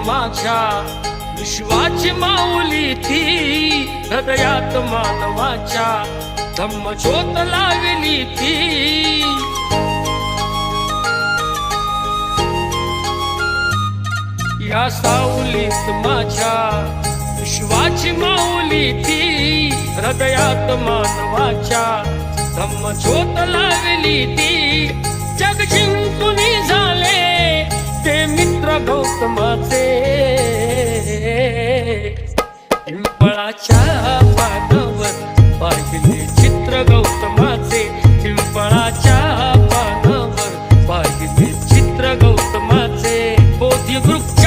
माझ्या विश्वाची माऊली ती हृदयात मानवाच्या धम्मज्योत लावली ती या सावलीत माझ्या विश्वाची माऊली ती हृदयात मानवाच्या धम्मज्योत लावली ती जग जिंकून झाले ते मित्र गौतमाचे पिंपळाच्या पानावर पाहिले चित्र गौतमाचे पिंपळाच्या पानावर पाहिले चित्र गौतमाचे बोधी वृक्ष